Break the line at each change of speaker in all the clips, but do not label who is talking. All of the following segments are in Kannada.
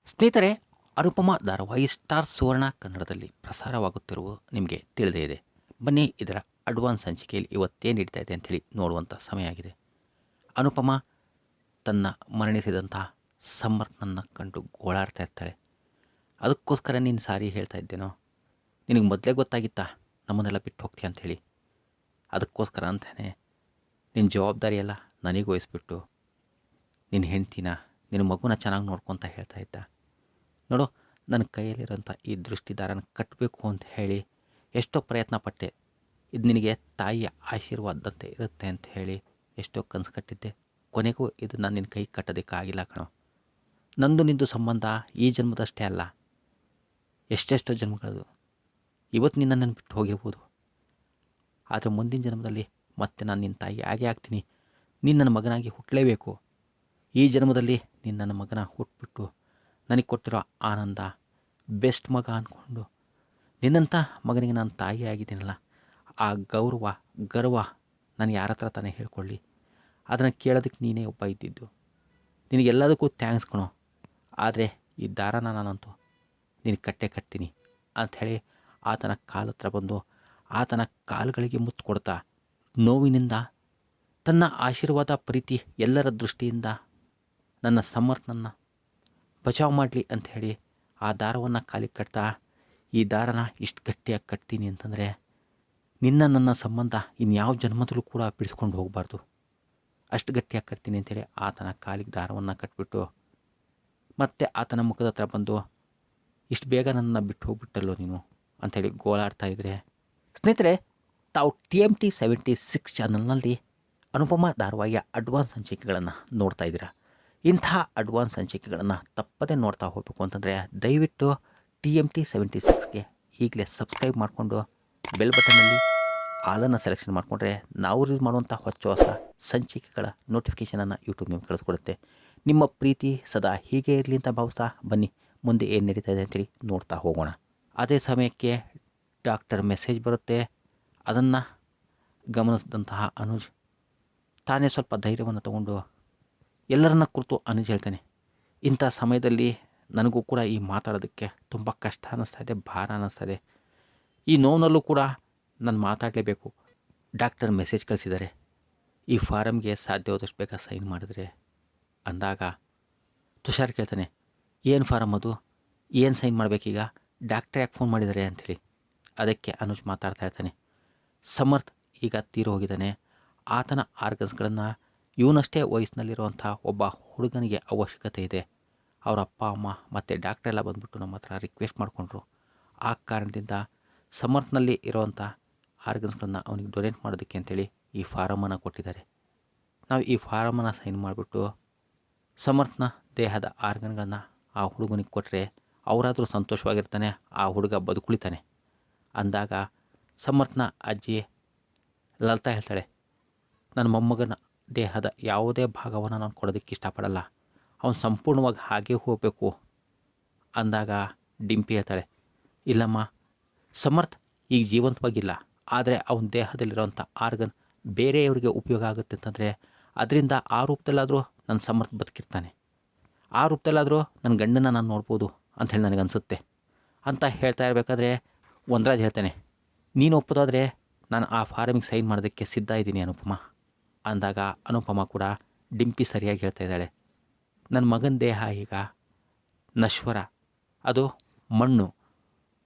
ಸ್ನೇಹಿತರೆ, ಅನುಪಮ ಧಾರಾವಾಹಿ ಸ್ಟಾರ್ ಸುವರ್ಣ ಕನ್ನಡದಲ್ಲಿ ಪ್ರಸಾರವಾಗುತ್ತಿರುವ ನಿಮಗೆ ತಿಳಿದೇ ಇದೆ. ಬನ್ನಿ ಇದರ ಅಡ್ವಾನ್ಸ್ ಸಂಚಿಕೆಯಲ್ಲಿ ಇವತ್ತೇನು ನಡೀತಾ ಇದೆ ಅಂಥೇಳಿ ನೋಡುವಂಥ ಸಮಯ ಆಗಿದೆ. ಅನುಪಮ ತನ್ನ ಮರಣಿಸಿದಂತಹ ಸಮರ್ಥನನ್ನು ಕಂಡು ಗೋಳಾಡ್ತಾ ಇರ್ತಾಳೆ. ಅದಕ್ಕೋಸ್ಕರ ನೀನು ಸಾರಿ ಹೇಳ್ತಾ ಇದ್ದೇನೋ, ನಿನಗೆ ಮೊದಲೇ ಗೊತ್ತಾಗಿತ್ತಾ ನಮ್ಮನ್ನೆಲ್ಲ ಬಿಟ್ಟು ಹೋಗ್ತೀಯ ಅಂಥೇಳಿ. ಅದಕ್ಕೋಸ್ಕರ ಅಂತಾನೆ ನಿನ್ನ ಜವಾಬ್ದಾರಿ ಎಲ್ಲ ನನಗೆ ವಹಿಸ್ಬಿಟ್ಟು ನಿನ್ನ ಹೆಂಡ್ತಿನ ನಿನ್ನ ಮಗುನ ಚೆನ್ನಾಗಿ ನೋಡ್ಕೊತ ಹೇಳ್ತಾ ಇದ್ದ. ನೋಡು, ನನ್ನ ಕೈಯಲ್ಲಿರೋಂಥ ಈ ದೃಷ್ಟಿದಾರನ ಕಟ್ಟಬೇಕು ಅಂತ ಹೇಳಿ ಎಷ್ಟೋ ಪ್ರಯತ್ನ ಪಟ್ಟೆ. ಇದು ನಿನಗೆ ತಾಯಿಯ ಆಶೀರ್ವಾದದಂತೆ ಇರುತ್ತೆ ಅಂತ ಹೇಳಿ ಎಷ್ಟೋ ಕನಸು ಕಟ್ಟಿದ್ದೆ. ಕೊನೆಗೂ ಇದನ್ನು ನಿನ್ನ ಕೈ ಕಟ್ಟೋದಕ್ಕಾಗಿಲ್ಲ ಕಣೋ. ನಂದು ನಿಂದು ಸಂಬಂಧ ಈ ಜನ್ಮದಷ್ಟೇ ಅಲ್ಲ, ಎಷ್ಟೆಷ್ಟೋ ಜನ್ಮಗಳದು. ಇವತ್ತು ನಿನ್ನನ್ನು ಬಿಟ್ಟು ಹೋಗಿರ್ಬೋದು, ಆದರೆ ಮುಂದಿನ ಜನ್ಮದಲ್ಲಿ ಮತ್ತೆ ನಾನು ನಿನ್ನ ತಾಯಿ ಆಗೇ ಆಗ್ತೀನಿ. ನೀನು ನನ್ನ ಮಗನಾಗಿ ಹುಟ್ಟಲೇಬೇಕು. ಈ ಜನ್ಮದಲ್ಲಿ ನೀನು ನನ್ನ ಮಗನ ಹುಟ್ಬಿಟ್ಟು ನನಗೆ ಕೊಟ್ಟಿರೋ ಆನಂದ, ಬೆಸ್ಟ್ ಮಗ ಅಂದ್ಕೊಂಡು ನಿನ್ನಂಥ ಮಗನಿಗೆ ನಾನು ತಾಯಿ ಆಗಿದ್ದೀನಲ್ಲ, ಆ ಗರ್ವ ನಾನು ಯಾರ ಹತ್ರ ತಾನೇ ಹೇಳ್ಕೊಳ್ಳಿ. ಅದನ್ನು ಕೇಳೋದಕ್ಕೆ ನೀನೇ ಒಬ್ಬ ಇದ್ದಿದ್ದು. ನಿನಗೆಲ್ಲದಕ್ಕೂ ಥ್ಯಾಂಕ್ಸ್ ಕಣೋ. ಆದರೆ ಈ ದಾರಾನ ನಾನಂತೂ ನಿನಗೆ ಕಟ್ತೀನಿ ಅಂಥೇಳಿ ಆತನ ಕಾಲ ಹತ್ರ ಬಂದು ಆತನ ಕಾಲುಗಳಿಗೆ ಮುತ್ತು ಕೊಡ್ತಾ ನೋವಿನಿಂದ ತನ್ನ ಆಶೀರ್ವಾದ, ಪ್ರೀತಿ ಎಲ್ಲರ ದೃಷ್ಟಿಯಿಂದ ನನ್ನ ಸಮರ್ಥನನ್ನು ಬಚಾವ್ ಮಾಡಲಿ ಅಂಥೇಳಿ ಆ ದಾರವನ್ನು ಕಾಲಿಗೆ ಕಟ್ತಾ, ಈ ದಾರನ ಇಷ್ಟು ಗಟ್ಟಿಯಾಗಿ ಕಟ್ತೀನಿ ಅಂತಂದರೆ ನನ್ನ ಸಂಬಂಧ ಇನ್ಯಾವ ಜನ್ಮದಲ್ಲೂ ಕೂಡ ಬಿಡಿಸ್ಕೊಂಡು ಹೋಗಬಾರ್ದು, ಅಷ್ಟು ಗಟ್ಟಿಯಾಗಿ ಕಟ್ತೀನಿ ಅಂಥೇಳಿ ಆತನ ಕಾಲಿಗೆ ದಾರವನ್ನು ಕಟ್ಬಿಟ್ಟು ಮತ್ತೆ ಆತನ ಮುಖದ ಹತ್ರ ಬಂದು, ಇಷ್ಟು ಬೇಗ ನನ್ನನ್ನು ಬಿಟ್ಟು ಹೋಗ್ಬಿಟ್ಟಲ್ಲೋ ನೀನು ಅಂಥೇಳಿ ಗೋಳಾಡ್ತಾ ಇದ್ರೆ. ಸ್ನೇಹಿತರೆ, ತಾವು TMT 76 ಚಾನಲ್ನಲ್ಲಿ ಅನುಪಮ ಧಾರಾವಾಹಿಯ ಅಡ್ವಾನ್ಸ್ ಸಂಚಿಕೆಗಳನ್ನು ನೋಡ್ತಾ ಇದ್ದೀರಾ. ಇಂತಹ ಅಡ್ವಾನ್ಸ್ ಸಂಚಿಕೆಗಳನ್ನು ತಪ್ಪದೇ ನೋಡ್ತಾ ಹೋಗಬೇಕು ಅಂತಂದರೆ ದಯವಿಟ್ಟು TMT 76ಗೆ ಈಗಲೇ ಸಬ್ಸ್ಕ್ರೈಬ್ ಮಾಡಿಕೊಂಡು ಬೆಲ್ ಬಟನ್ನಲ್ಲಿ ಆಲನ್ನು ಸೆಲೆಕ್ಷನ್ ಮಾಡಿಕೊಂಡ್ರೆ ನಾವು ರಿಲೀಸ್ ಮಾಡುವಂಥ ಹೊಸ ಸಂಚಿಕೆಗಳ ನೋಟಿಫಿಕೇಷನನ್ನು ಯೂಟ್ಯೂಬ್ ನಿಮ್ಗೆ ಕಳಿಸ್ಕೊಡುತ್ತೆ. ನಿಮ್ಮ ಪ್ರೀತಿ ಸದಾ ಹೀಗೆ ಇರಲಿ ಅಂತ ಭಾವಿಸ್ತಾ ಬನ್ನಿ ಮುಂದೆ ಏನು ನಡೀತಾ ಇದೆ ಅಂತೇಳಿ ನೋಡ್ತಾ ಹೋಗೋಣ. ಅದೇ ಸಮಯಕ್ಕೆ ಡಾಕ್ಟರ್ ಮೆಸೇಜ್ ಬರುತ್ತೆ. ಅದನ್ನು ಗಮನಿಸಿದಂತಹ ಅನುಜ್ ತಾನೇ ಸ್ವಲ್ಪ ಧೈರ್ಯವನ್ನು ತಗೊಂಡು ಎಲ್ಲರನ್ನ ಕುರಿತು ಅನುಜ್ ಹೇಳ್ತಾನೆ, ಇಂಥ ಸಮಯದಲ್ಲಿ ನನಗೂ ಕೂಡ ಈ ಮಾತಾಡೋದಕ್ಕೆ ತುಂಬ ಕಷ್ಟ ಅನ್ನಿಸ್ತಾ ಇದೆ, ಭಾರ ಅನ್ನಿಸ್ತಾ ಇದೆ. ಈ ನೋವಿನಲ್ಲೂ ಕೂಡ ನಾನು ಮಾತಾಡಲೇಬೇಕು. ಡಾಕ್ಟರ್ ಮೆಸೇಜ್ ಕಳಿಸಿದ್ದಾರೆ, ಈ ಫಾರಮ್ಗೆ ಸಾಧ್ಯವಾದಷ್ಟು ಬೇಗ ಸೈನ್ ಮಾಡಿದ್ರೆ ಅಂದಾಗ ತುಷಾರ್ ಕೇಳ್ತಾನೆ, ಏನು ಫಾರಮ್ ಅದು, ಏನು ಸೈನ್ ಮಾಡಬೇಕೀಗ, ಡಾಕ್ಟ್ರ್ ಯಾಕೆ ಫೋನ್ ಮಾಡಿದ್ದಾರೆ ಅಂಥೇಳಿ. ಅದಕ್ಕೆ ಅನುಜ್ ಮಾತಾಡ್ತಾ ಇರ್ತಾನೆ, ಸಮರ್ಥ್ ಈಗ ತೀರು ಹೋಗಿದ್ದಾನೆ. ಆತನ ಆರ್ಗನ್ಸ್ಗಳನ್ನು ಇವನಷ್ಟೇ ವಯಸ್ಸಿನಲ್ಲಿರುವಂಥ ಒಬ್ಬ ಹುಡುಗನಿಗೆ ಅವಶ್ಯಕತೆ ಇದೆ. ಅವರ ಅಪ್ಪ ಅಮ್ಮ ಮತ್ತು ಡಾಕ್ಟ್ರೆಲ್ಲ ಬಂದುಬಿಟ್ಟು ನಮ್ಮ ಹತ್ರ ರಿಕ್ವೆಸ್ಟ್ ಮಾಡಿಕೊಂಡ್ರು. ಆ ಕಾರಣದಿಂದ ಸಮರ್ಥ್ನಲ್ಲಿ ಇರೋವಂಥ ಆರ್ಗನ್ಸ್ಗಳನ್ನು ಅವನಿಗೆ ಡೊನೇಟ್ ಮಾಡೋದಕ್ಕೆ ಅಂತೇಳಿ ಈ ಫಾರಮನ್ನು ಕೊಟ್ಟಿದ್ದಾರೆ. ನಾವು ಈ ಫಾರಮನ್ನು ಸೈನ್ ಮಾಡಿಬಿಟ್ಟು ಸಮರ್ಥ್ನ ದೇಹದ ಆರ್ಗನ್ಗಳನ್ನು ಆ ಹುಡುಗನಿಗೆ ಕೊಟ್ಟರೆ ಅವರಾದರೂ ಸಂತೋಷವಾಗಿರ್ತಾನೆ, ಆ ಹುಡುಗ ಬದುಕುಳಿತಾನೆ ಅಂದಾಗ ಸಮರ್ಥ್ನ ಅಜ್ಜಿ ಲಲಿತಾ ಹೇಳ್ತಾಳೆ, ನನ್ನ ಮೊಮ್ಮಗನ ದೇಹದ ಯಾವುದೇ ಭಾಗವನ್ನು ನಾನು ಕೊಡೋದಕ್ಕೆ ಇಷ್ಟಪಡಲ್ಲ, ಅವನು ಸಂಪೂರ್ಣವಾಗಿ ಹಾಗೇ ಹೋಗಬೇಕು ಅಂದಾಗ ಡಿಂಪಿ ಹೇಳ್ತಾಳೆ, ಇಲ್ಲಮ್ಮ, ಸಮರ್ಥ್ ಈಗ ಜೀವಂತವಾಗಿಲ್ಲ, ಆದರೆ ಅವನ ದೇಹದಲ್ಲಿರೋಂಥ ಆರ್ಗನ್ ಬೇರೆಯವರಿಗೆ ಉಪಯೋಗ ಆಗುತ್ತೆ ಅಂತಂದರೆ ಅದರಿಂದ ಆ ರೂಪದಲ್ಲಾದರೂ ನನ್ನ ಸಮರ್ಥ್ ಬದುಕಿರ್ತಾನೆ, ಆ ರೂಪದಲ್ಲಾದರೂ ನನ್ನ ಗಂಡನ ನಾನು ನೋಡ್ಬೋದು ಅಂಥೇಳಿ ನನಗನ್ಸುತ್ತೆ ಅಂತ ಹೇಳ್ತಾ ಇರಬೇಕಾದ್ರೆ ಒಂದರಾಜ್ ಹೇಳ್ತಾನೆ, ನೀನು ಒಪ್ಪೋದಾದರೆ ನಾನು ಆ ಫಾರಮಿಗೆ ಸೈನ್ ಮಾಡೋದಕ್ಕೆ ಸಿದ್ಧ ಇದ್ದೀನಿ ಅನುಪಮ ಅಂದಾಗ ಅನುಪಮ ಕೂಡ ಡಿಂಪಿ ಸರಿಯಾಗಿ ಹೇಳ್ತಾ ಇದ್ದಾಳೆ, ನನ್ನ ಮಗನ ದೇಹ ಈಗ ನಶ್ವರ, ಅದು ಮಣ್ಣು,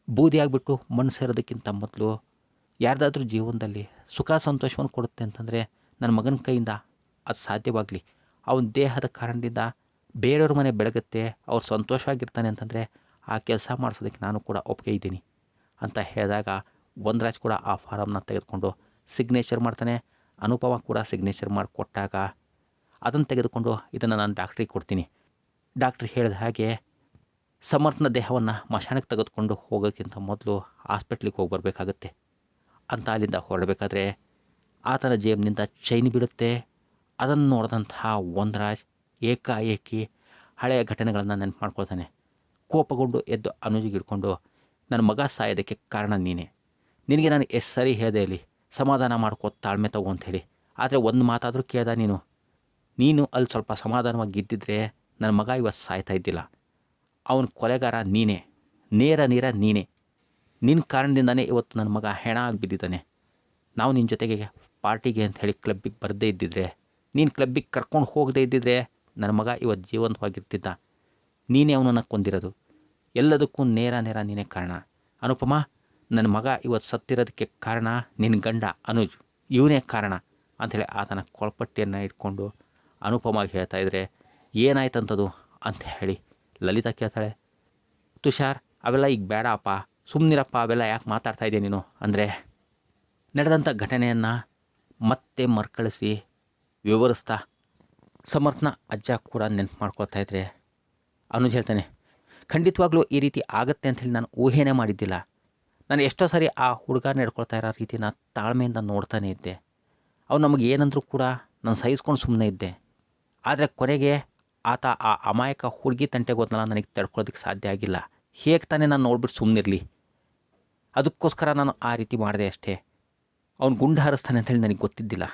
ಬೂದಿಯಾಗಿಬಿಟ್ಟು ಮಣ್ಣು ಸೇರೋದಕ್ಕಿಂತ ಮೊದಲು ಯಾರ್ದಾದ್ರೂ ಜೀವನದಲ್ಲಿ ಸುಖ ಸಂತೋಷವನ್ನು ಕೊಡುತ್ತೆ ಅಂತಂದರೆ ನನ್ನ ಮಗನ ಕೈಯಿಂದ ಅದು ಸಾಧ್ಯವಾಗಲಿ, ಅವನ ದೇಹದ ಕಾರಣದಿಂದ ಬೇರೆಯವ್ರ ಮನೆ ಬೆಳಗುತ್ತೆ, ಅವ್ರು ಸಂತೋಷವಾಗಿರ್ತಾನೆ ಅಂತಂದರೆ ಆ ಕೆಲಸ ಮಾಡಿಸೋದಕ್ಕೆ ನಾನು ಕೂಡ ಒಪ್ಪಿಗೆ ಇದ್ದೀನಿ ಅಂತ ಹೇಳಿದಾಗ ಒಂದರಾಜ್ ಕೂಡ ಆ ಫಾರಮ್ನ ತೆಗೆದುಕೊಂಡು ಸಿಗ್ನೇಚರ್ ಮಾಡ್ತಾನೆ. ಅನುಪಮ ಕೂಡ ಸಿಗ್ನೇಚರ್ ಮಾಡಿ ಕೊಟ್ಟಾಗ ಅದನ್ನು ತೆಗೆದುಕೊಂಡು ಇದನ್ನು ನಾನು ಡಾಕ್ಟ್ರಿಗೆ ಕೊಡ್ತೀನಿ, ಡಾಕ್ಟ್ರ್ ಹೇಳಿದ ಹಾಗೆ ಸಮರ್ಥನ ದೇಹವನ್ನು ಮಶಾಣಕ್ಕೆ ತೆಗೆದುಕೊಂಡು ಹೋಗೋಕ್ಕಿಂತ ಮೊದಲು ಹಾಸ್ಪಿಟ್ಲಿಗೆ ಹೋಗಿ ಬರಬೇಕಾಗತ್ತೆ ಅಂತ ಅಲ್ಲಿಂದ ಹೊರಡಬೇಕಾದ್ರೆ ಆತನ ಜೇಬಿನಿಂದ ಚೈನ್ ಬೀಳುತ್ತೆ. ಅದನ್ನು ನೋಡಿದಂತಹ ಒಂದರಾಜ್ ಏಕಾಏಕಿ ಹಳೆಯ ಘಟನೆಗಳನ್ನು ನೆನಪು ಮಾಡ್ಕೊಳ್ತಾನೆ. ಕೋಪಗೊಂಡು ಎದ್ದು ಅನುಜಿಗೆ ಹಿಡ್ಕೊಂಡು, ನನ್ನ ಮಗ ಸಾಯೋದಕ್ಕೆ ಕಾರಣ ನೀನೇ, ನಿನಗೆ ನಾನು ಎಷ್ಟು ಸರಿ ಹೇಳಿದೆ ಇಲ್ಲಿ ಸಮಾಧಾನ ಮಾಡ್ಕೋ, ತಾಳ್ಮೆ ತಗೋ ಅಂಥೇಳಿ, ಆದರೆ ಒಂದು ಮಾತಾದರೂ ಕೇಳ್ದ ನೀನು ಅಲ್ಲಿ ಸ್ವಲ್ಪ ಸಮಾಧಾನವಾಗಿ ಇದ್ದಿದ್ರೆ ನನ್ನ ಮಗ ಇವತ್ತು ಸಾಯ್ತಾ ಇದ್ದಿಲ್ಲ. ಅವನ ಕೊಲೆಗಾರ ನೀನೇ, ನೇರ ನೀನೇ. ನಿನ್ನ ಕಾರಣದಿಂದನೇ ಇವತ್ತು ನನ್ನ ಮಗ ಹೆಣ ಆಗಿ ಬಿದ್ದಿದ್ದಾನೆ. ನಾವು ನಿನ್ನ ಜೊತೆಗೆ ಪಾರ್ಟಿಗೆ ಅಂತ ಹೇಳಿ ಕ್ಲಬ್ಬಿಗೆ ಬರದೇ ಇದ್ದಿದ್ರೆ, ನೀನು ಕ್ಲಬ್ಬಿಗೆ ಕರ್ಕೊಂಡು ಹೋಗದೇ ಇದ್ದಿದ್ರೆ ನನ್ನ ಮಗ ಇವತ್ತು ಜೀವಂತವಾಗಿರ್ತಿದ್ದ. ನೀನೇ ಅವನನ್ನು ಕೊಂದಿರೋದು. ಎಲ್ಲದಕ್ಕೂ ನೇರ ನೀನೇ ಕಾರಣ. ಅನುಪಮ, ನನ್ನ ಮಗ ಇವತ್ತು ಸತ್ತಿರೋದಕ್ಕೆ ಕಾರಣ ನಿನ್ನ ಗಂಡ ಅನುಜ್, ಇವನೇ ಕಾರಣ ಅಂಥೇಳಿ ಆತನ ಕೊಳಪಟ್ಟಿಯನ್ನು ಇಟ್ಕೊಂಡು ಅನುಪಮಾಗಿ ಹೇಳ್ತಾಯಿದ್ರೆ, ಏನಾಯ್ತಂಥದ್ದು ಅಂತ ಹೇಳಿ ಲಲಿತಾ ಕೇಳ್ತಾಳೆ. ತುಷಾರ್, ಅವೆಲ್ಲ ಈಗ ಬೇಡ ಅಪ್ಪ, ಸುಮ್ಮನಿರಪ್ಪ, ಅವೆಲ್ಲ ಯಾಕೆ ಮಾತಾಡ್ತಾ ಇದೆಯಾ ನೀನು ಅಂದರೆ, ನಡೆದಂಥ ಘಟನೆಯನ್ನು ಮತ್ತೆ ಮರುಕಳಿಸಿ ವಿವರಿಸ್ತಾ ಸಮರ್ಥನ ಅಜ್ಜ ಕೂಡ ನೆನಪು ಮಾಡ್ಕೊಳ್ತಾ ಇದ್ರೆ ಅನುಜ್ ಹೇಳ್ತಾನೆ, ಖಂಡಿತವಾಗ್ಲೂ ಈ ರೀತಿ ಆಗುತ್ತೆ ಅಂಥೇಳಿ ನಾನು ಊಹೆನೇ ಮಾಡಿದ್ದಿಲ್ಲ. ನಾನು ಎಷ್ಟೋ ಸಾರಿ ಆ ಹುಡುಗ ನಡ್ಕೊಳ್ತಾ ಇರೋ ರೀತಿನ ತಾಳ್ಮೆಯಿಂದ ನೋಡ್ತಾನೆ ಇದ್ದೆ. ಅವ್ನು ನಮಗೆ ಏನಂದ್ರೂ ಕೂಡ ನಾನು ಸಹಿಸ್ಕೊಂಡು ಸುಮ್ಮನೆ ಇದ್ದೆ. ಆದರೆ ಕೊನೆಗೆ ಆತ ಆ ಅಮಾಯಕ ಹುಡುಗಿ ತಂಟೆಗೆ ಹೋದ್ನಲ್ಲ, ನನಗೆ ತಡ್ಕೊಳ್ಳೋದಕ್ಕೆ ಸಾಧ್ಯ ಆಗಿಲ್ಲ. ಹೇಗೆ ತಾನೇ ನಾನು ನೋಡ್ಬಿಟ್ಟು ಸುಮ್ಮನಿರಲಿ, ಅದಕ್ಕೋಸ್ಕರ ನಾನು ಆ ರೀತಿ ಮಾಡಿದೆ ಅಷ್ಟೇ. ಅವ್ನು ಗುಂಡು ಹಾರಿಸ್ತಾನೆ ಅಂಥೇಳಿ ನನಗೆ ಗೊತ್ತಿದ್ದಿಲ್ಲ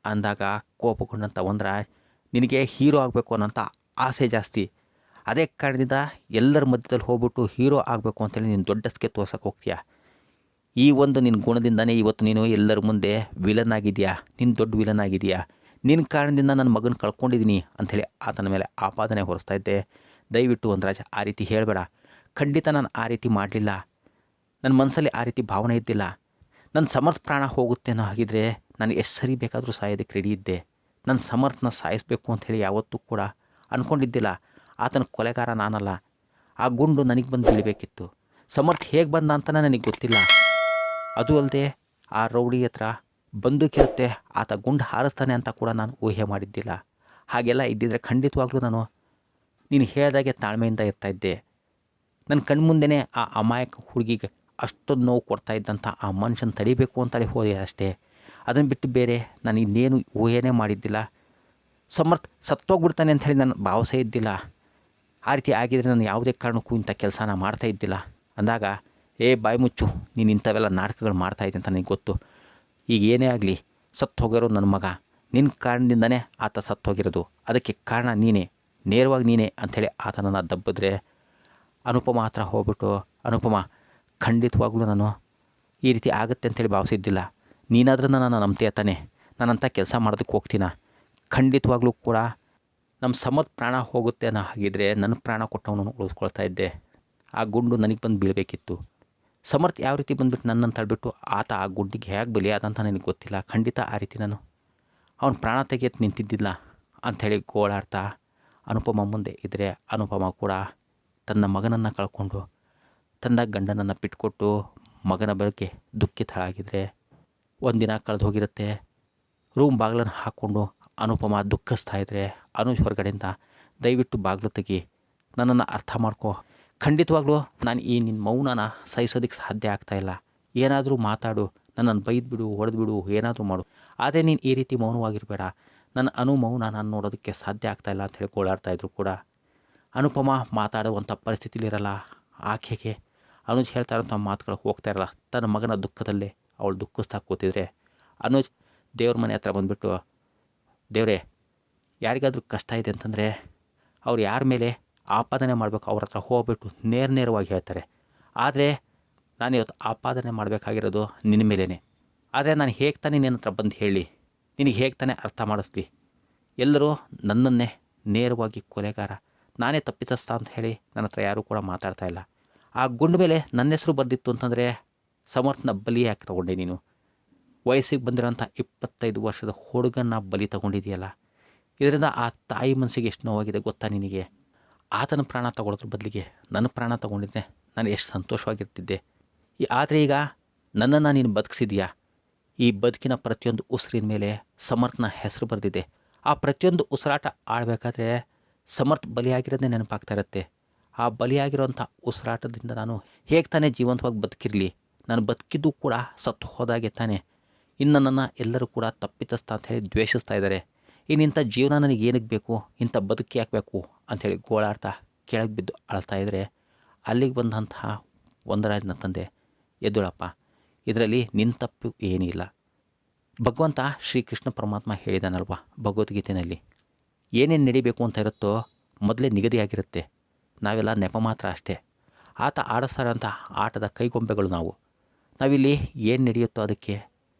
ಅಂದಾಗ ಕೋಪಗೊಂಡಂಥ ಒಂದರಾಜ್, ನಿನಗೆ ಹೀರೋ ಆಗಬೇಕು ಅನ್ನೋಂಥ ಆಸೆ ಜಾಸ್ತಿ. ಅದೇ ಕಾರಣದಿಂದ ಎಲ್ಲರ ಮಧ್ಯದಲ್ಲಿ ಹೋಗ್ಬಿಟ್ಟು ಹೀರೋ ಆಗಬೇಕು ಅಂತೇಳಿ ನೀನು ದೊಡ್ಡಸ್ಗೆ ತೋರ್ಸೋಕೆ ಹೋಗ್ತೀಯ. ಈ ಒಂದು ನಿನ್ನ ಗುಣದಿಂದನೇ ಇವತ್ತು ನೀನು ಎಲ್ಲರ ಮುಂದೆ ವಿಲನ್ ಆಗಿದೆಯಾ, ನೀನು ದೊಡ್ಡ ವಿಲನ್ ಆಗಿದೆಯಾ. ನಿನ್ನ ಕಾರಣದಿಂದ ನನ್ನ ಮಗನ ಕಳ್ಕೊಂಡಿದ್ದೀನಿ ಅಂಥೇಳಿ ಆತನ ಮೇಲೆ ಆಪಾದನೆ ಹೊರಿಸ್ತಾ ಇದ್ದೆ. ದಯವಿಟ್ಟು ಒಂದರಾಜ್ ಆ ರೀತಿ ಹೇಳಬೇಡ. ಖಂಡಿತ ನಾನು ಆ ರೀತಿ ಮಾಡಲಿಲ್ಲ. ನನ್ನ ಮನಸ್ಸಲ್ಲಿ ಆ ರೀತಿ ಭಾವನೆ ಇದ್ದಿಲ್ಲ. ನನ್ನ ಸಮರ್ಥ ಪ್ರಾಣ ಹೋಗುತ್ತೇನೋ ಹಾಗಿದ್ರೆ ನಾನು ಎಷ್ಟು ಸರಿ ಬೇಕಾದರೂ ಸಾಯೋದಕ್ಕೆ ರೆಡಿ ಇದ್ದೆ. ನನ್ನ ಸಮರ್ಥನ ಸಾಯಿಸಬೇಕು ಅಂಥೇಳಿ ಯಾವತ್ತೂ ಕೂಡ ಅಂದ್ಕೊಂಡಿದ್ದಿಲ್ಲ. ಆತನ ಕೊಲೆಗಾರ ನಾನಲ್ಲ. ಆ ಗುಂಡು ನನಗೆ ಬಂದು ಬೀಳಬೇಕಿತ್ತು. ಸಮರ್ಥ ಹೇಗೆ ಬಂದ ಅಂತಲೇ ನನಗೆ ಗೊತ್ತಿಲ್ಲ. ಅದು ಅಲ್ಲದೆ ಆ ರೌಡಿ ಹತ್ರ ಬಂದೂಕಿರುತ್ತೆ, ಆತ ಗುಂಡು ಹಾರಿಸ್ತಾನೆ ಅಂತ ಕೂಡ ನಾನು ಊಹೆ ಮಾಡಿದ್ದಿಲ್ಲ. ಹಾಗೆಲ್ಲ ಇದ್ದಿದ್ರೆ ಖಂಡಿತವಾಗ್ಲೂ ನಾನು ನೀನು ಹೇಳಿದಾಗೆ ತಾಳ್ಮೆಯಿಂದ ಇರ್ತಾಯಿದ್ದೆ. ನನ್ನ ಕಣ್ಮುಂದೆನೇ ಆ ಅಮಾಯಕ ಹುಡುಗಿಗೆ ಅಷ್ಟೊಂದು ನೋವು ಕೊಡ್ತಾ ಇದ್ದಂಥ ಆ ಮನುಷ್ಯನ ತಡಿಬೇಕು ಅಂತಲೇ ಹೋದೆ ಅಷ್ಟೇ. ಅದನ್ನು ಬಿಟ್ಟು ಬೇರೆ ನಾನು ಇನ್ನೇನು ಊಹೆನೇ ಮಾಡಿದ್ದಿಲ್ಲ. ಸಮರ್ಥ ಸತ್ತೋಗ್ಬಿಡ್ತಾನೆ ಅಂಥೇಳಿ ನಾನು ಭಾವಿಸೇ ಇದ್ದಿಲ್ಲ. ಆ ರೀತಿ ಆಗಿದರೆ ನಾನು ಯಾವುದೇ ಕಾರಣಕ್ಕೂ ಇಂಥ ಕೆಲಸನ ಮಾಡ್ತಾ ಇದ್ದಿಲ್ಲ ಅಂದಾಗ, ಬಾಯಿ ಮುಚ್ಚು, ನೀನು ಇಂಥವೆಲ್ಲ ನಾಟಕಗಳು ಮಾಡ್ತಾಯಿದ್ದೆ ಅಂತ ನನಗೆ ಗೊತ್ತು. ಈಗ ಏನೇ ಆಗಲಿ ಸತ್ತು ಹೋಗಿರೋ ನನ್ನ ಮಗ, ನಿನ್ನ ಕಾರಣದಿಂದನೇ ಆತ ಸತ್ತು ಹೋಗಿರೋದು. ಅದಕ್ಕೆ ಕಾರಣ ನೀನೇ, ನೇರವಾಗಿ ನೀನೇ ಅಂಥೇಳಿ ಆತನನ್ನು ದಬ್ಬಿದ್ರೆ ಅನುಪಮ ಹತ್ರ ಹೋಗ್ಬಿಟ್ಟು, ಅನುಪಮ, ಖಂಡಿತವಾಗ್ಲೂ ನಾನು ಈ ರೀತಿ ಆಗುತ್ತೆ ಅಂಥೇಳಿ ಭಾವಿಸಿದ್ದಿಲ್ಲ. ನೀನಾದ್ರೂ ನಾನು ನಂಬ್ತೀಯ ತಾನೆ, ನಾನಂಥ ಕೆಲಸ ಮಾಡೋದಕ್ಕೆ ಹೋಗ್ತೀನ. ಖಂಡಿತವಾಗ್ಲೂ ಕೂಡ ನಮ್ಮ ಸಮರ್ಥ ಪ್ರಾಣ ಹೋಗುತ್ತೆ ಅನ್ನೋ ಹಾಗಿದ್ರೆ ನನ್ನ ಪ್ರಾಣ ಕೊಟ್ಟವನು ಉಳಿಸ್ಕೊಳ್ತಾ ಇದ್ದೆ. ಆ ಗುಂಡು ನನಗೆ ಬಂದು ಬೀಳಬೇಕಿತ್ತು. ಸಮರ್ಥ ಯಾವ ರೀತಿ ಬಂದುಬಿಟ್ಟು ನನ್ನನ್ನು ತಳ್ಬಿಟ್ಟು ಆತ ಆ ಗುಂಡಿಗೆ ಹೇಗೆ ಬಲಿಯಾದಂತ ನನಗೆ ಗೊತ್ತಿಲ್ಲ. ಖಂಡಿತ ಆ ರೀತಿ ನಾನು ಅವನ ಪ್ರಾಣ ತೆಗೆಯತ್ತು ನಿಂತಿದ್ದಿಲ್ಲ ಅಂಥೇಳಿ ಗೋಳಾಡ್ತಾ ಅನುಪಮ ಮುಂದೆ ಇದ್ದರೆ, ಅನುಪಮ ಕೂಡ ತನ್ನ ಮಗನನ್ನು ಕಳ್ಕೊಂಡು ತನ್ನ ಗಂಡನನ್ನು ಬಿಟ್ಕೊಟ್ಟು ಮಗನ ಬಗ್ಗೆ ದುಃಖಿತಳಾಗಿದ್ದರೆ, ಒಂದಿನ ಕಳೆದು ಹೋಗಿರುತ್ತೆ. ರೂಮ್ ಬಾಗಿಲನ್ನು ಹಾಕ್ಕೊಂಡು ಅನುಪಮ ದುಃಖಿಸ್ತಾ ಇದ್ದರೆ ಅನುಜ್ ಹೊರಗಡೆಯಿಂದ, ದಯವಿಟ್ಟು ಬಾಗಿಲು ತೆಗಿ, ನನ್ನನ್ನು ಅರ್ಥ ಮಾಡ್ಕೊ. ಖಂಡಿತವಾಗ್ಲೂ ನಾನು ಈ ನಿನ್ನ ಮೌನನ ಸಹಿಸೋದಕ್ಕೆ ಸಾಧ್ಯ ಆಗ್ತಾಯಿಲ್ಲ. ಏನಾದರೂ ಮಾತಾಡು, ನನ್ನನ್ನು ಬೈದ್ಬಿಡು, ಹೊಡೆದ್ಬಿಡು, ಏನಾದರೂ ಮಾಡು, ಆದರೆ ನೀನು ಈ ರೀತಿ ಮೌನವಾಗಿರಬೇಡ. ನನ್ನ ಮೌನ ನಾನು ನೋಡೋದಕ್ಕೆ ಸಾಧ್ಯ ಆಗ್ತಾಯಿಲ್ಲ ಅಂತ ಹೇಳಿ ಗೋಳಾಡ್ತಾಯಿದ್ರು ಕೂಡ ಅನುಪಮ ಮಾತಾಡುವಂಥ ಪರಿಸ್ಥಿತಿಲಿರಲ್ಲ. ಆಕೆಗೆ ಅನುಜ್ ಹೇಳ್ತಾ ಇರೋಂಥ ಮಾತುಗಳು ಹೋಗ್ತಾ ಇರಲ್ಲ. ತನ್ನ ಮಗನ ದುಃಖದಲ್ಲೇ ಅವಳು ದುಃಖಿಸ್ತಾ ಕೂತಿದ್ರೆ ಅನುಜ್ ದೇವ್ರ ಮನೆ ಹತ್ರ ಬಂದುಬಿಟ್ಟು, ದೇವರೇ, ಯಾರಿಗಾದರೂ ಕಷ್ಟ ಇದೆ ಅಂತಂದರೆ ಅವ್ರು ಯಾರ ಮೇಲೆ ಆಪಾದನೆ ಮಾಡಬೇಕು ಅವ್ರ ಹತ್ರ ಹೋಗ್ಬಿಟ್ಟು ನೇರವಾಗಿ ಹೇಳ್ತಾರೆ. ಆದರೆ ನಾನು ಇವತ್ತು ಆಪಾದನೆ ಮಾಡಬೇಕಾಗಿರೋದು ನಿನ್ನ ಮೇಲೇ. ಆದರೆ ನಾನು ಹೇಗೆ ತಾನೇ ನಿನ್ನ ಹತ್ರ ಬಂದು ಹೇಳಿ, ನಿನಗೆ ಹೇಗೆ ತಾನೇ ಅರ್ಥ ಮಾಡಿಸ್ಲಿ? ಎಲ್ಲರೂ ನನ್ನನ್ನೇ ನೇರವಾಗಿ ಕೊಲೆಗಾರ, ನಾನೇ ತಪ್ಪಿಸ್ತಾ ಅಂತ ಹೇಳಿ ನನ್ನ ಹತ್ರ ಯಾರೂ ಕೂಡ ಮಾತಾಡ್ತಾ ಇಲ್ಲ. ಆ ಗುಂಡು ಮೇಲೆ ನನ್ನ ಹೆಸರು ಬಂದಿತ್ತು ಅಂತಂದರೆ ಸಮರ್ಥನ ಬಲಿ ಯಾಕೆ ತಗೊಂಡೆ ನೀನು? ವಯಸ್ಸಿಗೆ ಬಂದಿರೋಂಥ 25 ವರ್ಷದ ಹುಡುಗನ್ನ ಬಲಿ ತಗೊಂಡಿದೆಯಲ್ಲ. ಇದರಿಂದ ಆ ತಾಯಿ ಮನಸ್ಸಿಗೆ ಎಷ್ಟು ನೋವಾಗಿದೆ ಗೊತ್ತಾ ನಿನಗೆ? ಆತನ ಪ್ರಾಣ ತಗೊಳ್ಳೋದ್ರ ಬದಲಿಗೆ ನನ್ನ ಪ್ರಾಣ ತಗೊಂಡಿದ್ದೆ ನಾನು ಎಷ್ಟು ಸಂತೋಷವಾಗಿರ್ತಿದ್ದೆ. ಆದರೆ ಈಗ ನನ್ನನ್ನು ನೀನು ಬದುಕಿಸಿದೀಯಾ. ಈ ಬದುಕಿನ ಪ್ರತಿಯೊಂದು ಉಸಿರಿನ ಮೇಲೆ ಸಮರ್ಥನ ಹೆಸರು ಬರೆದಿದೆ. ಆ ಪ್ರತಿಯೊಂದು ಉಸಿರಾಟ ಆಡಬೇಕಾದ್ರೆ ಸಮರ್ಥ ಬಲಿಯಾಗಿರೋದೇ ನೆನಪಾಗ್ತಾ ಇರುತ್ತೆ. ಆ ಬಲಿಯಾಗಿರೋಂಥ ಉಸಿರಾಟದಿಂದ ನಾನು ಹೇಗೆ ತಾನೇ ಜೀವಂತವಾಗಿ ಬದುಕಿರಲಿ? ನಾನು ಬದುಕಿದ್ದು ಕೂಡ ಸತ್ತು ಹೋದಾಗೆ ತಾನೆ. ಇನ್ನು ನನ್ನನ್ನು ಎಲ್ಲರೂ ಕೂಡ ತಪ್ಪಿತಸ್ಥ ಅಂಥೇಳಿ ದ್ವೇಷಿಸ್ತಾ ಇದ್ದಾರೆ. ಇನ್ನಿಂಥ ಜೀವನ ನನಗೆ ಏನಕ್ಕೆ ಬೇಕು? ಇಂಥ ಬದುಕಿ ಹಾಕಬೇಕು ಅಂಥೇಳಿ ಗೋಳಾಡ್ತಾ ಕೆಳಗೆ ಬಿದ್ದು ಅಳ್ತಾ ಇದ್ದರೆ ಅಲ್ಲಿಗೆ ಬಂದಂತಹ ಒಂದರಾಜನ ತಂದೆ, ಎದ್ದುಳಪ್ಪ, ಇದರಲ್ಲಿ ನಿನ್ನ ತಪ್ಪು ಏನಿಲ್ಲ. ಭಗವಂತ ಶ್ರೀಕೃಷ್ಣ ಪರಮಾತ್ಮ ಹೇಳಿದಾನಲ್ವ ಭಗವದ್ಗೀತೆಯಲ್ಲಿ, ಏನೇನು ನಡಿಬೇಕು ಅಂತ ಇರುತ್ತೋ ಮೊದಲೇ ನಿಗದಿಯಾಗಿರುತ್ತೆ. ನಾವೆಲ್ಲ ನೆಪ ಮಾತ್ರ ಅಷ್ಟೇ. ಆತ ಆಡಿಸ್ತಾರಂಥ ಆಟದ ಕೈಗೊಂಬೆಗಳು ನಾವಿಲ್ಲಿ ಏನು ನಡೆಯುತ್ತೋ ಅದಕ್ಕೆ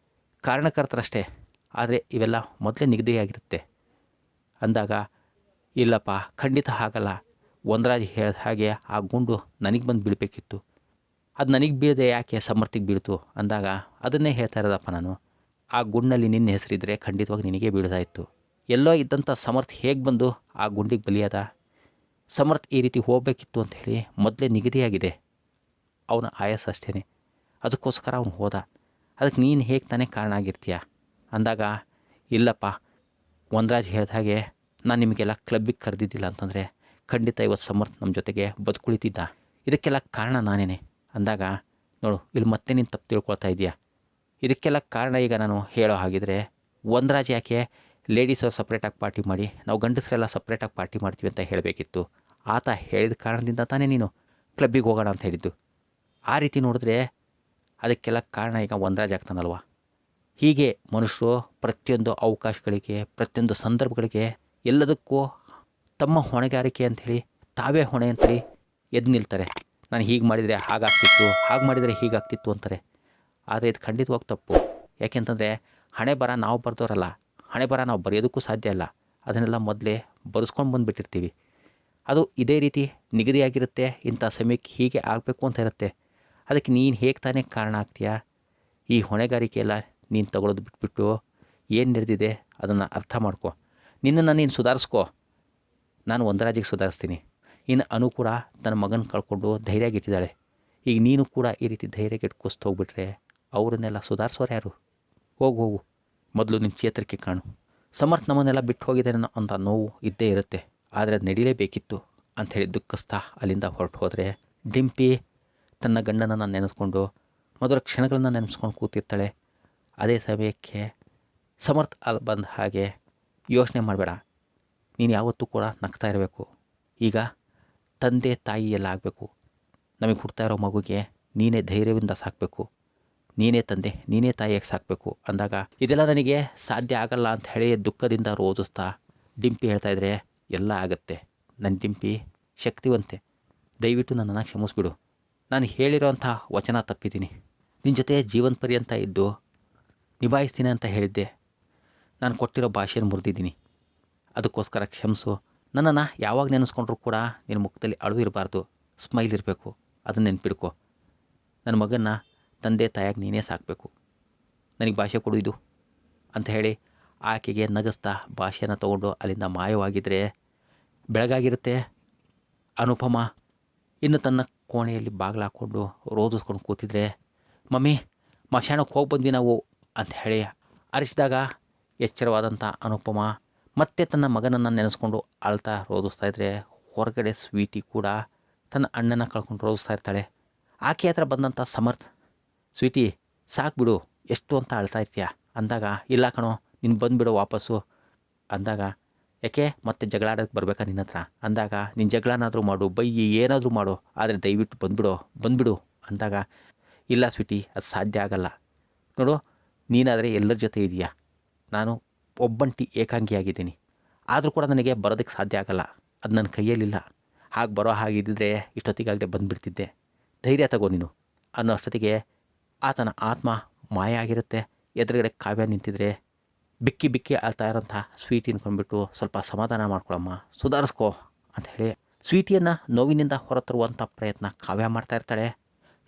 ಕಾರಣಕರ್ತರಷ್ಟೇ. ಆದರೆ ಇವೆಲ್ಲ ಮೊದಲೇ ನಿಗದಿಯಾಗಿರುತ್ತೆ ಅಂದಾಗ, ಇಲ್ಲಪ್ಪ ಖಂಡಿತ ಆಗಲ್ಲ, ಒಂದರಾಜ್ ಹೇಳಿದ ಹಾಗೆ ಆ ಗುಂಡು ನನಗೆ ಬಂದು ಬೀಳಬೇಕಿತ್ತು, ಅದು ನನಗೆ ಬೀಳದೆ ಯಾಕೆ ಸಮರ್ಥಿಗೆ ಬೀಳ್ತು ಅಂದಾಗ ಅದನ್ನೇ ಹೇಳ್ತಾ ಇರೋದಪ್ಪ ನಾನು. ಆ ಗುಂಡಿನಲ್ಲಿ ನಿನ್ನ ಹೆಸರಿದ್ದರೆ ಖಂಡಿತವಾಗಿ ನಿನಗೆ ಬೀಳ್ತಾಯಿತ್ತು. ಎಲ್ಲೋ ಇದ್ದಂಥ ಸಮರ್ಥ್ ಹೇಗೆ ಬಂದು ಆ ಗುಂಡಿಗೆ ಬಲಿಯಾದ? ಸಮರ್ಥ್ ಈ ರೀತಿ ಹೋಗಬೇಕಿತ್ತು ಅಂಥೇಳಿ ಮೊದಲೇ ನಿಗದಿಯಾಗಿದೆ. ಅವನ ಆಯಸ್ಸು ಅಷ್ಟೇ, ಅದಕ್ಕೋಸ್ಕರ ಅವನು ಹೋದ. ಅದಕ್ಕೆ ನೀನು ಹೇಗೆ ತಾನೇ ಕಾರಣ ಆಗಿರ್ತೀಯ ಅಂದಾಗ, ಇಲ್ಲಪ್ಪ ಒಂದರಾಜ್ ಹೇಳಿದ ಹಾಗೆ ನಾನು ನಿಮಗೆಲ್ಲ ಕ್ಲಬ್ಬಿಗೆ ಕರೆದಿದ್ದಿಲ್ಲ ಅಂತಂದರೆ ಖಂಡಿತ ಇವತ್ತು ಸಮರ್ಥ್ ನಮ್ಮ ಜೊತೆಗೆ ಬದುಕುಳಿತಿದ್ದ. ಇದಕ್ಕೆಲ್ಲ ಕಾರಣ ನಾನೇನೆ ಅಂದಾಗ, ನೋಡು ಇಲ್ಲಿ ಮತ್ತೆ ನೀನು ತಪ್ಪು ತಿಳ್ಕೊಳ್ತಾ ಇದೆಯಾ. ಇದಕ್ಕೆಲ್ಲ ಕಾರಣ ಈಗ ನಾನು ಹೇಳೋ ಹಾಗಿದ್ರೆ, ಒಂದರಾಜ್ ಯಾಕೆ ಲೇಡೀಸವ್ರು ಸಪ್ರೇಟಾಗಿ ಪಾರ್ಟಿ ಮಾಡಿ ನಾವು ಗಂಡಸರೆಲ್ಲ ಸಪ್ರೇಟಾಗಿ ಪಾರ್ಟಿ ಮಾಡ್ತೀವಿ ಅಂತ ಹೇಳಬೇಕಿತ್ತು. ಆತ ಹೇಳಿದ ಕಾರಣದಿಂದ ತಾನೇ ನೀನು ಕ್ಲಬ್ಬಿಗೆ ಹೋಗೋಣ ಅಂತ ಹೇಳಿದ್ದು. ಆ ರೀತಿ ನೋಡಿದ್ರೆ ಅದಕ್ಕೆಲ್ಲ ಕಾರಣ ಈಗ ಒಂದರಾಜ್ ಆಗ್ತಾನಲ್ವ. ಹೀಗೆ ಮನುಷ್ಯರು ಪ್ರತಿಯೊಂದು ಅವಕಾಶಗಳಿಗೆ, ಪ್ರತಿಯೊಂದು ಸಂದರ್ಭಗಳಿಗೆ ಎಲ್ಲದಕ್ಕೂ ತಮ್ಮ ಹೊಣೆಗಾರಿಕೆ ಅಂಥೇಳಿ, ತಾವೇ ಹೊಣೆ ಅಂಥೇಳಿ ಎದ್ದು ನಿಲ್ತಾರೆ. ನಾನು ಹೀಗೆ ಮಾಡಿದರೆ ಹಾಗಾಗ್ತಿತ್ತು, ಹಾಗೆ ಮಾಡಿದರೆ ಹೀಗಾಗ್ತಿತ್ತು ಅಂತಾರೆ. ಆದರೆ ಇದು ಖಂಡಿತವಾಗಿ ತಪ್ಪು. ಯಾಕೆಂತಂದರೆ ಹಣೆ ಬರ ನಾವು ಬರ್ದೋರಲ್ಲ, ಹಣೆ ಬರ ನಾವು ಬರೆಯೋದಕ್ಕೂ ಸಾಧ್ಯ ಇಲ್ಲ. ಅದನ್ನೆಲ್ಲ ಮೊದಲೇ ಬರೆಸ್ಕೊಂಡು ಬಂದುಬಿಟ್ಟಿರ್ತೀವಿ. ಅದು ಇದೇ ರೀತಿ ನಿಗದಿಯಾಗಿರುತ್ತೆ, ಇಂಥ ಸಮಯಕ್ಕೆ ಹೀಗೆ ಆಗಬೇಕು ಅಂತ ಇರುತ್ತೆ. ಅದಕ್ಕೆ ನೀನು ಹೇಗೆ ತಾನೇ ಕಾರಣ ಆಗ್ತೀಯಾ? ಈ ಹೊಣೆಗಾರಿಕೆ ಎಲ್ಲ ನೀನು ತಗೊಳ್ಳೋದು ಬಿಟ್ಬಿಟ್ಟು ಏನು ನಡೆದಿದೆ ಅದನ್ನು ಅರ್ಥ ಮಾಡ್ಕೊ. ನಿನ್ನನ್ನು ನೀನು ಸುಧಾರಿಸ್ಕೊ. ನಾನು ಒಂದರಾಜಿಗೆ ಸುಧಾರಿಸ್ತೀನಿ. ಇನ್ನು ಅನು ಕೂಡ ತನ್ನ ಮಗನ ಕಳ್ಕೊಂಡು ಧೈರ್ಯಗಿಟ್ಟಿದ್ದಾಳೆ. ಈಗ ನೀನು ಕೂಡ ಈ ರೀತಿ ಧೈರ್ಯಗೆಟ್ಟು ಕುಸ್ತು ಹೋಗ್ಬಿಟ್ರೆ ಅವರನ್ನೆಲ್ಲ ಸುಧಾರಿಸೋರು ಯಾರು? ಹೋಗು ಮೊದಲು ನಿನ್ನ ಚೇತರಿಕೆ ಕಾಣು. ಸಮರ್ಥ್ ನಮ್ಮನ್ನೆಲ್ಲ ಬಿಟ್ಟು ಹೋಗಿದ್ದೇನೆ ಅಂತ ನೋವು ಇದ್ದೇ ಇರುತ್ತೆ. ಆದರೆ ಅದು ನಡೀಲೇಬೇಕಿತ್ತು ಅಂಥೇಳಿ ದುಃಖಿಸ್ತಾ ಅಲ್ಲಿಂದ ಹೊರಟು ಹೋದರೆ, ಡಿಂಪಿ ತನ್ನ ಗಂಡನನ್ನು ನೆನೆಸ್ಕೊಂಡು ಮೊದಲ ಕ್ಷಣಗಳನ್ನು ನೆನೆಸ್ಕೊಂಡು ಕೂತಿರ್ತಾಳೆ. ಅದೇ ಸಮಯಕ್ಕೆ ಸಮರ್ಥ್ ಅಲ್ಲಿ ಬಂದ ಹಾಗೆ, ಯೋಚನೆ ಮಾಡಬೇಡ, ನೀನು ಯಾವತ್ತೂ ಕೂಡ ನಗ್ತಾ ಇರಬೇಕು. ಈಗ ತಂದೆ ತಾಯಿ ಎಲ್ಲ ಆಗಬೇಕು. ನಮಗೆ ಹುಡ್ತಾ ಇರೋ ಮಗುಗೆ ನೀನೇ ಧೈರ್ಯದಿಂದ ಸಾಕಬೇಕು. ನೀನೇ ತಂದೆ, ನೀನೇ ತಾಯಿಯಾಗಿ ಸಾಕಬೇಕು ಅಂದಾಗ, ಇದೆಲ್ಲ ನನಗೆ ಸಾಧ್ಯ ಆಗಲ್ಲ ಅಂತ ಹೇಳಿ ದುಃಖದಿಂದ ರೋದಿಸ್ತಾ ಡಿಂಪಿ ಹೇಳ್ತಾಯಿದ್ರೆ, ಎಲ್ಲ ಆಗುತ್ತೆ. ನನ್ನ ಡಿಂಪಿ ಶಕ್ತಿವಂತೆ, ದಯವಿಟ್ಟು ನನ್ನನ್ನು ಕ್ಷಮಿಸ್ಬಿಡು. ನಾನು ಹೇಳಿರೋಂಥ ವಚನ ತಪ್ಪಿದ್ದೀನಿ. ನಿನ್ನ ಜೊತೆ ಜೀವನ ಪರ್ಯಂತ ಇದ್ದು ನಿಭಾಯಿಸ್ತೀನಿ ಅಂತ ಹೇಳಿದ್ದೆ. ನಾನು ಕೊಟ್ಟಿರೋ ಭಾಷೆಯನ್ನು ಮುರಿದಿದ್ದೀನಿ. ಅದಕ್ಕೋಸ್ಕರ ಕ್ಷಮಿಸು. ನನ್ನನ್ನು ಯಾವಾಗ ನೆನೆಸ್ಕೊಂಡ್ರೂ ಕೂಡ ನಿನ್ನ ಮುಖದಲ್ಲಿ ಅಳು ಇರಬಾರ್ದು, ಸ್ಮೈಲ್ ಇರಬೇಕು. ಅದನ್ನು ನೆನ್ಪಿಡ್ಕೊ. ನನ್ನ ಮಗನ್ನ ತಂದೆ ತಾಯಾಗಿ ನೀನೇ ಸಾಕಬೇಕು. ನನಗೆ ಭಾಷೆ ಕೊಡು ಇದು ಅಂತ ಹೇಳಿ ಆಕೆಗೆ ನಗಿಸ್ತಾ ಭಾಷೆಯನ್ನು ತೊಗೊಂಡು ಅಲ್ಲಿಂದ ಮಾಯವಾಗಿದ್ದರೆ, ಬೆಳಗಾಗಿರುತ್ತೆ. ಅನುಪಮ ಇನ್ನು ತನ್ನ ಕೋಣೆಯಲ್ಲಿ ಬಾಗಿಲು ಹಾಕ್ಕೊಂಡು ರೋದಿಸ್ಕೊಂಡು ಕೂತಿದ್ರೆ, ಮಮ್ಮಿ ಮಶಾಣಕ್ಕೆ ಹೋಗಿ ಬಂದ್ವಿ ನಾವು ಅಂತ ಹೇಳಿ ಅರಿಸಿದಾಗ ಎಚ್ಚರವಾದಂಥ ಅನುಪಮ ಮತ್ತೆ ತನ್ನ ಮಗನನ್ನು ನೆನೆಸ್ಕೊಂಡು ಅಳ್ತಾ ರೋದಿಸ್ತಾ ಇದ್ದರೆ, ಹೊರಗಡೆ ಸ್ವೀಟಿ ಕೂಡ ತನ್ನ ಅಣ್ಣನ ಕಳ್ಕೊಂಡು ರೋದಿಸ್ತಾ ಇರ್ತಾಳೆ. ಆಕೆ ಹತ್ರ ಬಂದಂಥ ಸಮರ್ಥ್, ಸ್ವೀಟಿ ಸಾಕು ಬಿಡು, ಎಷ್ಟು ಅಂತ ಅಳ್ತಾ ಇರ್ತೀಯ ಅಂದಾಗ, ಇಲ್ಲ ಕಣೋ ನೀನು ಬಂದುಬಿಡು ವಾಪಸ್ಸು ಅಂದಾಗ, ಯಾಕೆ ಮತ್ತೆ ಜಗಳ ಆಡೋಕ್ಕೆ ಬರಬೇಕಾ ನಿನ್ನ ಹತ್ರ ಅಂದಾಗ, ನಿನ್ನ ಜಗಳನಾದರೂ ಮಾಡು, ಬೈಯಿ ಏನಾದರೂ ಮಾಡು, ಆದರೆ ದಯವಿಟ್ಟು ಬಂದುಬಿಡು ಅಂದಾಗ, ಇಲ್ಲ ಸ್ವೀಟಿ ಅದು ಸಾಧ್ಯ ಆಗಲ್ಲ. ನೋಡು ನೀನಾದರೆ ಎಲ್ಲರ ಜೊತೆ ಇದೆಯಾ, ನಾನು ಒಬ್ಬಂಟಿ ಏಕಾಂಗಿಯಾಗಿದ್ದೀನಿ. ಆದರೂ ಕೂಡ ನನಗೆ ಬರೋದಕ್ಕೆ ಸಾಧ್ಯ ಆಗಲ್ಲ, ಅದು ನನ್ನ ಕೈಯಲ್ಲಿಲ್ಲ. ಹಾಗೆ ಬರೋ ಹಾಗಿದ್ದರೆ ಇಷ್ಟೊತ್ತಿಗಾಗಲೇ ಬಂದುಬಿಡ್ತಿದ್ದೆ. ಧೈರ್ಯ ತಗೋ ನೀನು ಅನ್ನೋ ಅಷ್ಟೊತ್ತಿಗೆ ಆತನ ಆತ್ಮ ಮಾಯ ಆಗಿರುತ್ತೆ. ಎದುರುಗಡೆ ಕಾವ್ಯ ನಿಂತಿದ್ರೆ ಬಿಕ್ಕಿ ಅಳ್ತಾ ಇರೋಂಥ ಸ್ವೀಟಿ ಅನ್ಕೊಂಡ್ಬಿಟ್ಟು, ಸ್ವಲ್ಪ ಸಮಾಧಾನ ಮಾಡ್ಕೊಳಮ್ಮ, ಸುಧಾರಿಸ್ಕೋ ಅಂತ ಹೇಳಿ ಸ್ವೀಟಿಯನ್ನು ನೋವಿನಿಂದ ಹೊರತರುವಂಥ ಪ್ರಯತ್ನ ಕಾವ್ಯ ಮಾಡ್ತಾ ಇರ್ತಾಳೆ.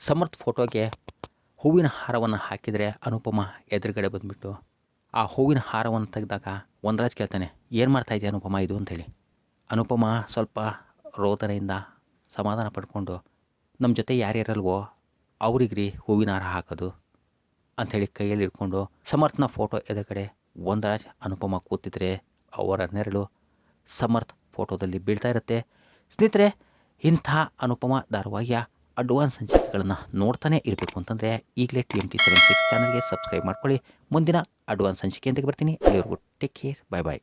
ಸಮರ್ಥ್ ಫೋಟೋಗೆ ಹೂವಿನ ಹಾರವನ್ನು ಹಾಕಿದರೆ ಅನುಪಮ ಎದುರುಗಡೆ ಬಂದುಬಿಟ್ಟು ಆ ಹೂವಿನ ಹಾರವನ್ನು ತೆಗೆದಾಗ ಒಂದರಾಜ್ ಕೇಳ್ತಾನೆ, ಏನು ಮಾಡ್ತಾಯಿದ್ದೆ ಅನುಪಮ ಇದು ಅಂಥೇಳಿ. ಅನುಪಮ ಸ್ವಲ್ಪ ರೋದನೆಯಿಂದ ಸಮಾಧಾನ ಪಡ್ಕೊಂಡು, ನಮ್ಮ ಜೊತೆ ಯಾರ್ಯಾರಲ್ವೋ ಅವ್ರಿಗ್ರಿ ಹೂವಿನ ಹಾರ ಹಾಕೋದು ಅಂಥೇಳಿ ಕೈಯಲ್ಲಿ ಇಟ್ಕೊಂಡು ಸಮರ್ಥ್ನ ಫೋಟೋ ಎದುರುಗಡೆ ಒಂದರಾಜ್ ಅನುಪಮ ಕೂತಿದ್ರೆ ಅವರ ನೆರಳು ಸಮರ್ಥ್ ಫೋಟೋದಲ್ಲಿ ಬೀಳ್ತಾ ಇರುತ್ತೆ. ಸ್ನೇಹಿತರೆ, ಇಂಥ ಅನುಪಮ ಧಾರಾವಾಹಿಯ ಅಡ್ವಾನ್ಸ್ ಸಂಚಿಕೆಗಳನ್ನು ನೋಡ್ತಾನೆ ಇರಬೇಕು ಅಂತಂದರೆ ಈಗಲೇ TMT76 ಚಾನಲ್ಗೆ ಸಬ್ಸ್ಕ್ರೈಬ್ ಮಾಡ್ಕೊಳ್ಳಿ. ಮುಂದಿನ ಅಡ್ವಾನ್ಸ್ ಸಂಚಿಕೆಯೊಂದಿಗೆ ಬರ್ತೀನಿ. ಅಲ್ಲಿವರೆಗೂ ಟೇಕ್ ಕೇರ್, ಬಾಯ್.